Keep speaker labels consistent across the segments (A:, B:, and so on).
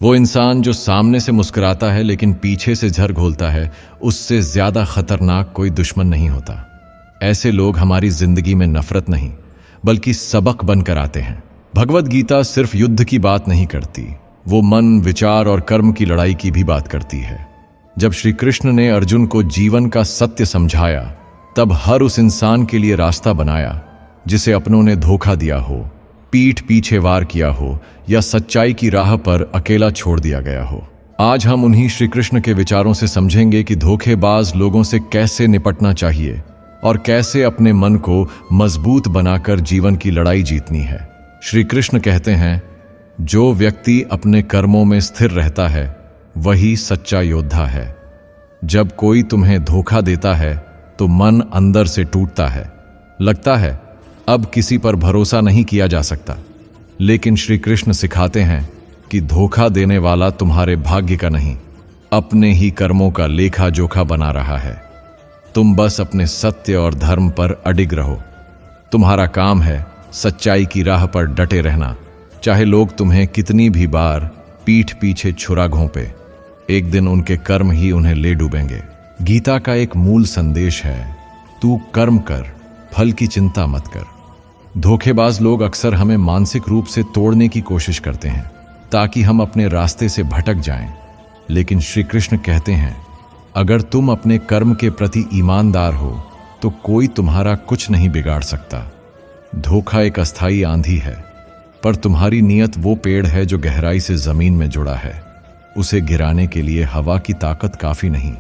A: वो इंसान जो सामने से मुस्कुराता है लेकिन पीछे से जहर घोलता है, उससे ज्यादा खतरनाक कोई दुश्मन नहीं होता। ऐसे लोग हमारी जिंदगी में नफरत नहीं बल्कि सबक बनकर आते हैं। भगवत गीता सिर्फ युद्ध की बात नहीं करती, वो मन, विचार और कर्म की लड़ाई की भी बात करती है। जब श्री कृष्ण ने अर्जुन को जीवन का सत्य समझाया, तब हर उस इंसान के लिए रास्ता बनाया जिसे अपनों ने धोखा दिया हो, पीठ पीछे वार किया हो या सच्चाई की राह पर अकेला छोड़ दिया गया हो। आज हम उन्हीं श्री कृष्ण के विचारों से समझेंगे कि धोखेबाज लोगों से कैसे निपटना चाहिए और कैसे अपने मन को मजबूत बनाकर जीवन की लड़ाई जीतनी है। श्री कृष्ण कहते हैं, जो व्यक्ति अपने कर्मों में स्थिर रहता है वही सच्चा योद्धा है। जब कोई तुम्हें धोखा देता है तो मन अंदर से टूटता है, लगता है अब किसी पर भरोसा नहीं किया जा सकता। लेकिन श्री कृष्ण सिखाते हैं कि धोखा देने वाला तुम्हारे भाग्य का नहीं, अपने ही कर्मों का लेखा जोखा बना रहा है। तुम बस अपने सत्य और धर्म पर अडिग रहो। तुम्हारा काम है सच्चाई की राह पर डटे रहना, चाहे लोग तुम्हें कितनी भी बार पीठ पीछे छुरा घोंपे। एक दिन उनके कर्म ही उन्हें ले डूबेंगे। गीता का एक मूल संदेश है, तू कर्म कर, फल की चिंता मत कर। धोखेबाज लोग अक्सर हमें मानसिक रूप से तोड़ने की कोशिश करते हैं ताकि हम अपने रास्ते से भटक जाएं। लेकिन श्री कृष्ण कहते हैं, अगर तुम अपने कर्म के प्रति ईमानदार हो तो कोई तुम्हारा कुछ नहीं बिगाड़ सकता। धोखा एक अस्थायी आंधी है, पर तुम्हारी नीयत वो पेड़ है जो गहराई से जमीन में जुड़ा है। उसे गिराने के लिए हवा की ताकत काफी नहीं,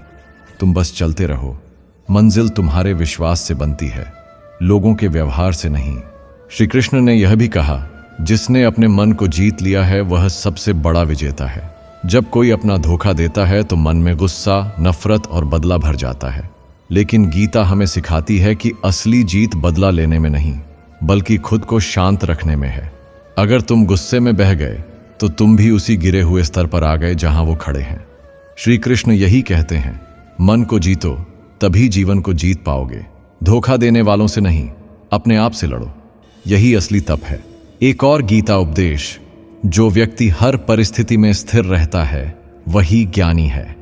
A: तुम बस चलते रहो। मंजिल तुम्हारे विश्वास से बनती है, लोगों के व्यवहार से नहीं। श्री कृष्ण ने यह भी कहा, जिसने अपने मन को जीत लिया है वह सबसे बड़ा विजेता है। जब कोई अपना धोखा देता है तो मन में गुस्सा, नफरत और बदला भर जाता है। लेकिन गीता हमें सिखाती है कि असली जीत बदला लेने में नहीं बल्कि खुद को शांत रखने में है। अगर तुम गुस्से में बह गए तो तुम भी उसी गिरे हुए स्तर पर आ गए जहां वो खड़े हैं। श्री कृष्ण यही कहते हैं, मन को जीतो तभी जीवन को जीत पाओगे। धोखा देने वालों से नहीं, अपने आप से लड़ो, यही असली तप है। एक और गीता उपदेश, जो व्यक्ति हर परिस्थिति में स्थिर रहता है वही ज्ञानी है।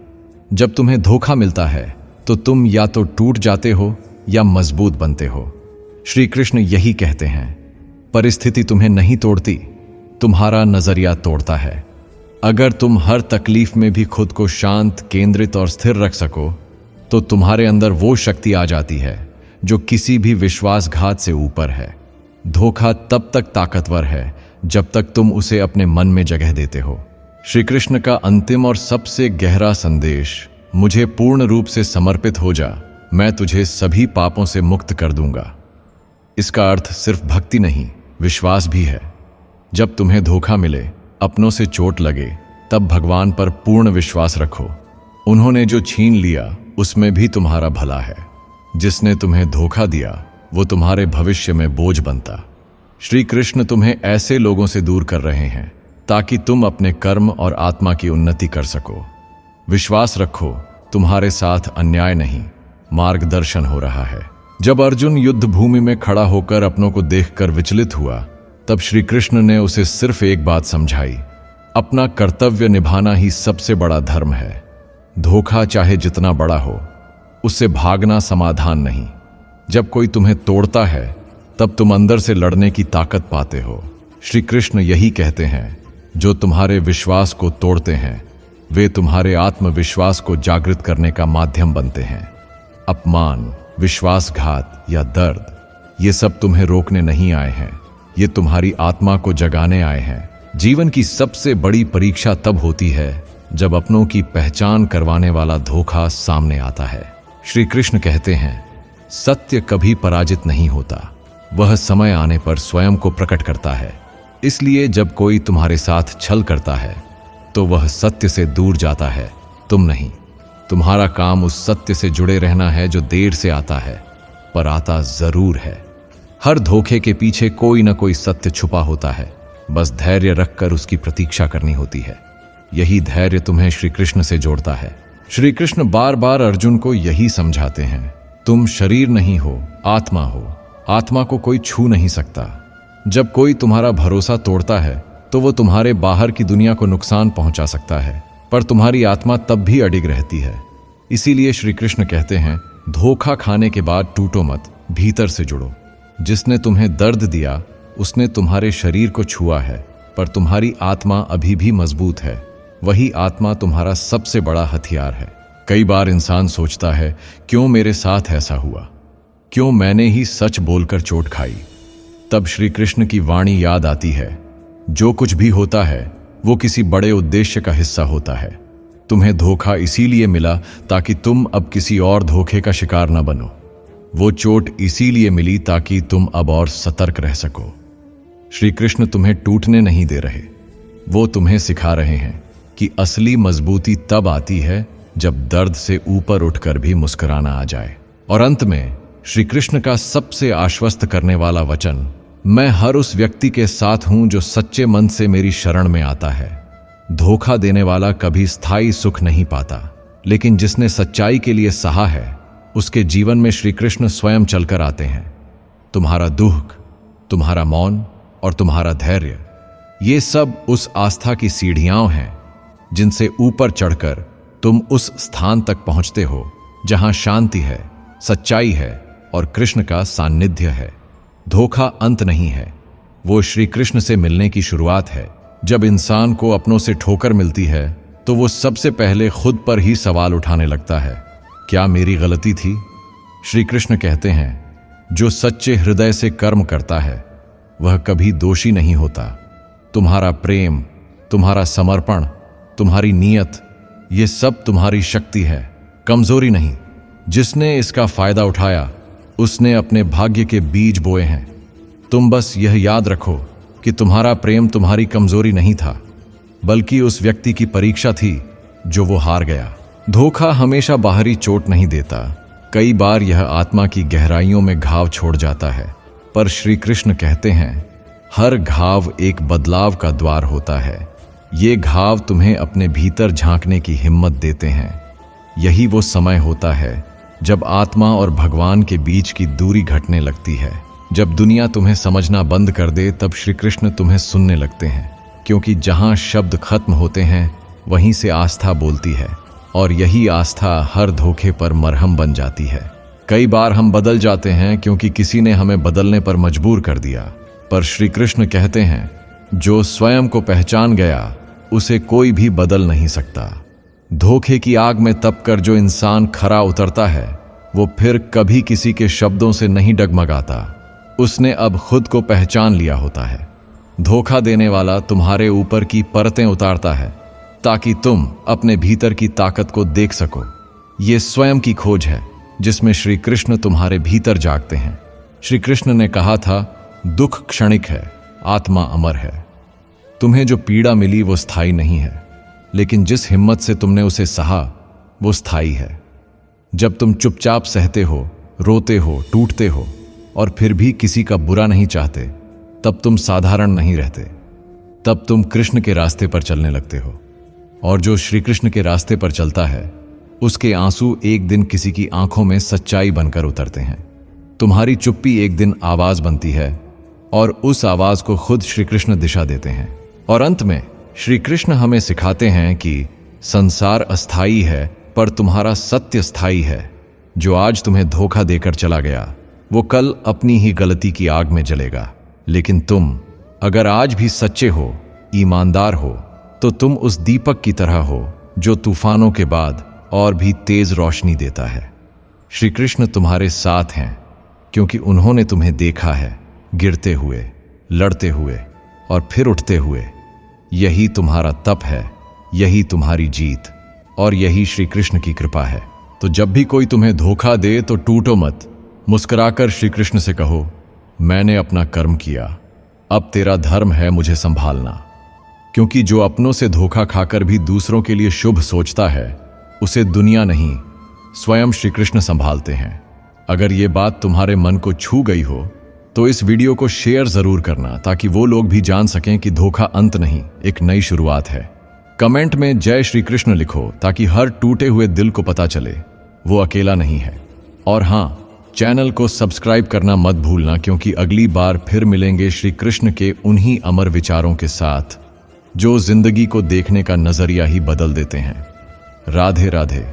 A: जब तुम्हें धोखा मिलता है तो तुम या तो टूट जाते हो या मजबूत बनते हो। श्री कृष्ण यही कहते हैं, परिस्थिति तुम्हें नहीं तोड़ती, तुम्हारा नजरिया तोड़ता है। अगर तुम हर तकलीफ में भी खुद को शांत, केंद्रित और स्थिर रख सको तो तुम्हारे अंदर वो शक्ति आ जाती है जो किसी भी विश्वासघात से ऊपर है। धोखा तब तक ताकतवर है जब तक तुम उसे अपने मन में जगह देते हो। श्री कृष्ण का अंतिम और सबसे गहरा संदेश, मुझे पूर्ण रूप से समर्पित हो जा, मैं तुझे सभी पापों से मुक्त कर दूंगा। इसका अर्थ सिर्फ भक्ति नहीं, विश्वास भी है। जब तुम्हें धोखा मिले, अपनों से चोट लगे, तब भगवान पर पूर्ण विश्वास रखो। उन्होंने जो छीन लिया उसमें भी तुम्हारा भला है। जिसने तुम्हें धोखा दिया वो तुम्हारे भविष्य में बोझ बनता। श्री कृष्ण तुम्हें ऐसे लोगों से दूर कर रहे हैं ताकि तुम अपने कर्म और आत्मा की उन्नति कर सको। विश्वास रखो, तुम्हारे साथ अन्याय नहीं, मार्गदर्शन हो रहा है। जब अर्जुन युद्ध भूमि में खड़ा होकर अपनों को देखकर विचलित हुआ, तब श्री कृष्ण ने उसे सिर्फ एक बात समझाई, अपना कर्तव्य निभाना ही सबसे बड़ा धर्म है। धोखा चाहे जितना बड़ा हो, उससे भागना समाधान नहीं। जब कोई तुम्हें तोड़ता है तब तुम अंदर से लड़ने की ताकत पाते हो। श्री कृष्ण यही कहते हैं, जो तुम्हारे विश्वास को तोड़ते हैं वे तुम्हारे आत्मविश्वास को जागृत करने का माध्यम बनते हैं। अपमान, विश्वासघात या दर्द, ये सब तुम्हें रोकने नहीं आए हैं, ये तुम्हारी आत्मा को जगाने आए हैं। जीवन की सबसे बड़ी परीक्षा तब होती है जब अपनों की पहचान करवाने वाला धोखा सामने आता है। श्री कृष्ण कहते हैं, सत्य कभी पराजित नहीं होता, वह समय आने पर स्वयं को प्रकट करता है। इसलिए जब कोई तुम्हारे साथ छल करता है तो वह सत्य से दूर जाता है, तुम नहीं। तुम्हारा काम उस सत्य से जुड़े रहना है जो देर से आता है पर आता जरूर है। हर धोखे के पीछे कोई ना कोई सत्य छुपा होता है, बस धैर्य रखकर उसकी प्रतीक्षा करनी होती है। यही धैर्य तुम्हें श्री कृष्ण से जोड़ता है। श्री कृष्ण बार बार अर्जुन को यही समझाते हैं, तुम शरीर नहीं हो, आत्मा हो। आत्मा को कोई छू नहीं सकता। जब कोई तुम्हारा भरोसा तोड़ता है तो वो तुम्हारे बाहर की दुनिया को नुकसान पहुंचा सकता है, पर तुम्हारी आत्मा तब भी अडिग रहती है। इसीलिए श्री कृष्ण कहते हैं, धोखा खाने के बाद टूटो मत, भीतर से जुड़ो। जिसने तुम्हें दर्द दिया उसने तुम्हारे शरीर को छुआ है, पर तुम्हारी आत्मा अभी भी मजबूत है। वही आत्मा तुम्हारा सबसे बड़ा हथियार है। कई बार इंसान सोचता है, क्यों मेरे साथ ऐसा हुआ, क्यों मैंने ही सच बोलकर चोट खाई। तब श्री कृष्ण की वाणी याद आती है, जो कुछ भी होता है वो किसी बड़े उद्देश्य का हिस्सा होता है। तुम्हें धोखा इसीलिए मिला ताकि तुम अब किसी और धोखे का शिकार न बनो। वो चोट इसीलिए मिली ताकि तुम अब और सतर्क रह सको। श्री कृष्ण तुम्हें टूटने नहीं दे रहे, वो तुम्हें सिखा रहे हैं कि असली मजबूती तब आती है जब दर्द से ऊपर उठकर भी मुस्कुराना आ जाए। और अंत में श्री कृष्ण का सबसे आश्वस्त करने वाला वचन, मैं हर उस व्यक्ति के साथ हूं जो सच्चे मन से मेरी शरण में आता है। धोखा देने वाला कभी स्थायी सुख नहीं पाता, लेकिन जिसने सच्चाई के लिए सहा है उसके जीवन में श्री कृष्ण स्वयं चलकर आते हैं। तुम्हारा दुख, तुम्हारा मौन और तुम्हारा धैर्य, ये सब उस आस्था की सीढ़ियां हैं जिनसे ऊपर चढ़कर तुम उस स्थान तक पहुंचते हो जहां शांति है, सच्चाई है और कृष्ण का सान्निध्य है। धोखा अंत नहीं है, वो श्री कृष्ण से मिलने की शुरुआत है। जब इंसान को अपनों से ठोकर मिलती है तो वो सबसे पहले खुद पर ही सवाल उठाने लगता है, क्या मेरी गलती थी? श्री कृष्ण कहते हैं, जो सच्चे हृदय से कर्म करता है वह कभी दोषी नहीं होता। तुम्हारा प्रेम, तुम्हारा समर्पण, तुम्हारी नीयत, ये सब तुम्हारी शक्ति है, कमजोरी नहीं। जिसने इसका फायदा उठाया उसने अपने भाग्य के बीज बोए हैं। तुम बस यह याद रखो कि तुम्हारा प्रेम तुम्हारी कमजोरी नहीं था, बल्कि उस व्यक्ति की परीक्षा थी जो वो हार गया। धोखा हमेशा बाहरी चोट नहीं देता, कई बार यह आत्मा की गहराइयों में घाव छोड़ जाता है। पर श्री कृष्ण कहते हैं, हर घाव एक बदलाव का द्वार होता है। ये घाव तुम्हें अपने भीतर झांकने की हिम्मत देते हैं। यही वो समय होता है जब आत्मा और भगवान के बीच की दूरी घटने लगती है। जब दुनिया तुम्हें समझना बंद कर दे तब श्री कृष्ण तुम्हें सुनने लगते हैं, क्योंकि जहां शब्द खत्म होते हैं वहीं से आस्था बोलती है, और यही आस्था हर धोखे पर मरहम बन जाती है। कई बार हम बदल जाते हैं क्योंकि किसी ने हमें बदलने पर मजबूर कर दिया, पर श्री कृष्ण कहते हैं, जो स्वयं को पहचान गया उसे कोई भी बदल नहीं सकता। धोखे की आग में तपकर जो इंसान खरा उतरता है वो फिर कभी किसी के शब्दों से नहीं डगमगाता। उसने अब खुद को पहचान लिया होता है। धोखा देने वाला तुम्हारे ऊपर की परतें उतारता है ताकि तुम अपने भीतर की ताकत को देख सको। ये स्वयं की खोज है जिसमें श्री कृष्ण तुम्हारे भीतर जागते हैं। श्री कृष्ण ने कहा था, दुख क्षणिक है, आत्मा अमर है। तुम्हें जो पीड़ा मिली वो स्थायी नहीं है, लेकिन जिस हिम्मत से तुमने उसे सहा वो स्थायी है। जब तुम चुपचाप सहते हो, रोते हो, टूटते हो और फिर भी किसी का बुरा नहीं चाहते, तब तुम साधारण नहीं रहते, तब तुम कृष्ण के रास्ते पर चलने लगते हो। और जो श्री कृष्ण के रास्ते पर चलता है उसके आंसू एक दिन किसी की आंखों में सच्चाई बनकर उतरते हैं। तुम्हारी चुप्पी एक दिन आवाज बनती है और उस आवाज को खुद श्री कृष्ण दिशा देते हैं। और अंत में श्री कृष्ण हमें सिखाते हैं कि संसार अस्थाई है पर तुम्हारा सत्य स्थायी है। जो आज तुम्हें धोखा देकर चला गया वो कल अपनी ही गलती की आग में जलेगा, लेकिन तुम अगर आज भी सच्चे हो, ईमानदार हो, तो तुम उस दीपक की तरह हो जो तूफानों के बाद और भी तेज रोशनी देता है। श्री कृष्ण तुम्हारे साथ हैं क्योंकि उन्होंने तुम्हें देखा है गिरते हुए, लड़ते हुए और फिर उठते हुए। यही तुम्हारा तप है, यही तुम्हारी जीत और यही श्री कृष्ण की कृपा है। तो जब भी कोई तुम्हें धोखा दे तो टूटो मत, मुस्कुराकर श्री कृष्ण से कहो, मैंने अपना कर्म किया, अब तेरा धर्म है मुझे संभालना। क्योंकि जो अपनों से धोखा खाकर भी दूसरों के लिए शुभ सोचता है उसे दुनिया नहीं स्वयं श्री कृष्ण संभालते हैं। अगर ये बात तुम्हारे मन को छू गई हो तो इस वीडियो को शेयर जरूर करना ताकि वो लोग भी जान सकें कि धोखा अंत नहीं, एक नई शुरुआत है। कमेंट में जय श्री कृष्ण लिखो ताकि हर टूटे हुए दिल को पता चले वो अकेला नहीं है। और हाँ, चैनल को सब्सक्राइब करना मत भूलना, क्योंकि अगली बार फिर मिलेंगे श्री कृष्ण के उन्हीं अमर विचारों के साथ। जो जिंदगी को देखने का नजरिया ही बदल देते हैं। राधे राधे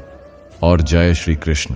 A: और जय श्री कृष्ण।